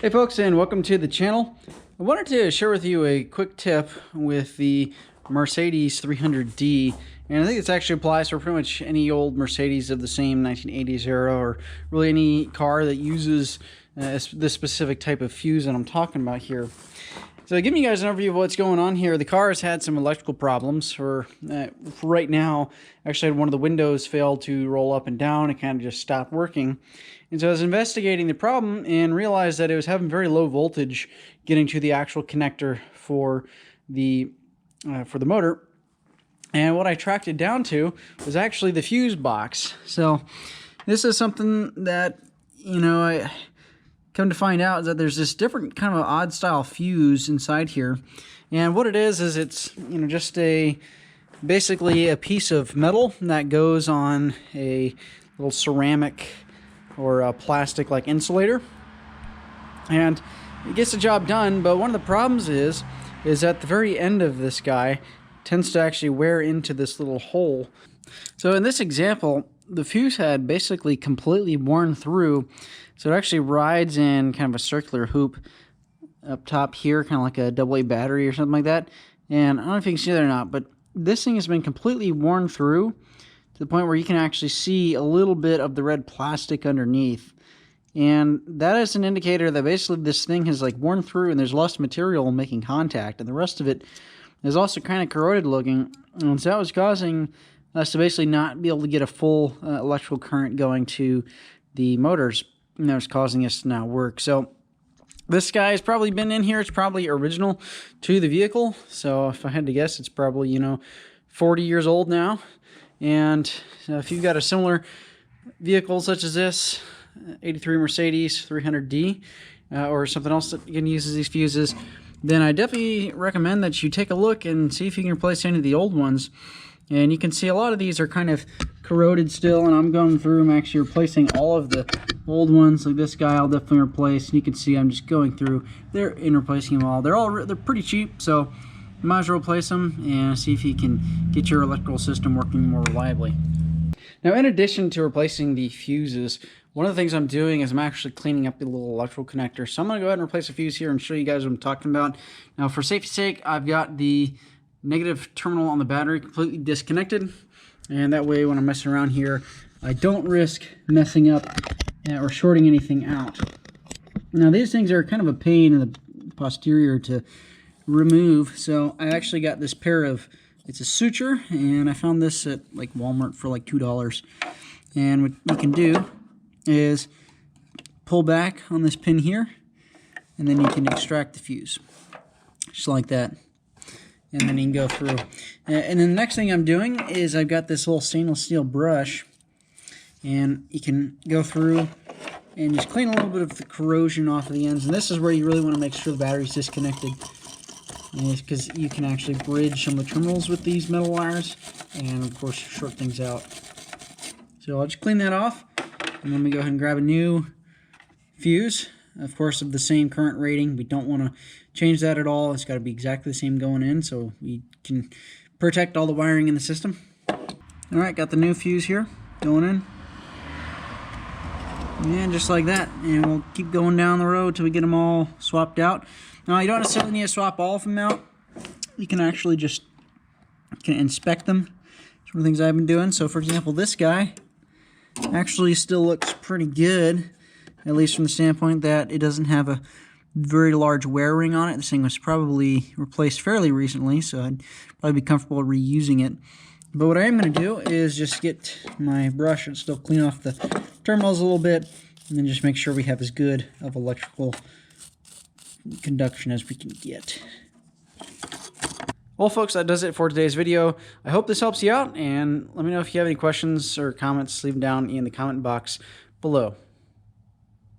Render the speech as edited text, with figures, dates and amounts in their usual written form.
Hey folks, and welcome to the channel. I wanted to share with you a quick tip with the Mercedes 300D, and I think this actually applies for pretty much any old Mercedes of the same 1980s era, or really any car that uses this specific type of fuse that I'm talking about here. So giving you guys an overview of what's going on here, the car has had some electrical problems for right now. Actually had one of the windows fail to roll up and down. It kind of just stopped working. And so I was investigating the problem and realized that it was having very low voltage getting to the actual connector for the motor. And what I tracked it down to was actually the fuse box. So this is something that, I come to find out is that there's this different kind of odd style fuse inside here. And what it is it's, just basically a piece of metal that goes on a little ceramic or a plastic like insulator. And it gets the job done, but one of the problems is at the very end of this guy tends to actually wear into this little hole. So in this example, the fuse had basically completely worn through. So it actually rides in kind of a circular hoop up top here, kind of like a AA battery or something like that. And I don't know if you can see that or not, but this thing has been completely worn through to the point where you can actually see a little bit of the red plastic underneath. And that is an indicator that basically this thing has like worn through and there's less material making contact. And the rest of it is also kind of corroded looking. And so that was causing us to basically not be able to get a full electrical current going to the motors. And that was causing us to not work. So this guy has probably been in here. It's probably original to the vehicle. So if I had to guess, it's probably, 40 years old now. And if you've got a similar vehicle such as this, 83 Mercedes 300D, or something else that can use these fuses, then I definitely recommend that you take a look and see if you can replace any of the old ones. And you can see a lot of these are kind of corroded still, and I'm going through and actually replacing all of the old ones. Like this guy I'll definitely replace, and you can see I'm just going through there and replacing them all. They're pretty cheap, so you might as well replace them and see if you can get your electrical system working more reliably. Now, in addition to replacing the fuses, one of the things I'm doing is I'm actually cleaning up the little electrical connector. So I'm going to go ahead and replace a fuse here and show you guys what I'm talking about. Now, for safety's sake, I've got the negative terminal on the battery completely disconnected, and that way when I'm messing around here I don't risk messing up or shorting anything out. Now these things are kind of a pain in the posterior to remove, so I actually got this pair of, it's a suture, and I found this at like Walmart for like $2. And what you can do is pull back on this pin here, and then you can extract the fuse just like that. And then you can go through. And then the next thing I'm doing is I've got this little stainless steel brush, and you can go through and just clean a little bit of the corrosion off of the ends. And this is where you really want to make sure the battery's disconnected, because you can actually bridge some of the terminals with these metal wires and of course short things out. So I'll just clean that off, and then we go ahead and grab a new fuse, of course of the same current rating. We don't want to change that at all. It's got to be exactly the same going in so we can protect all the wiring in the system. Alright, got the new fuse here going in. And just like that. And we'll keep going down the road till we get them all swapped out. Now you don't necessarily need to swap all of them out. You can actually just inspect them. It's one of the things I've been doing. So for example, this guy actually still looks pretty good, at least from the standpoint that it doesn't have a very large wear ring on it. This thing was probably replaced fairly recently, so I'd probably be comfortable reusing it. But what I am going to do is just get my brush and still clean off the terminals a little bit, and then just make sure we have as good of electrical conduction as we can get. Well folks, that does it for today's video. I hope this helps you out, and let me know if you have any questions or comments. Leave them down in the comment box below.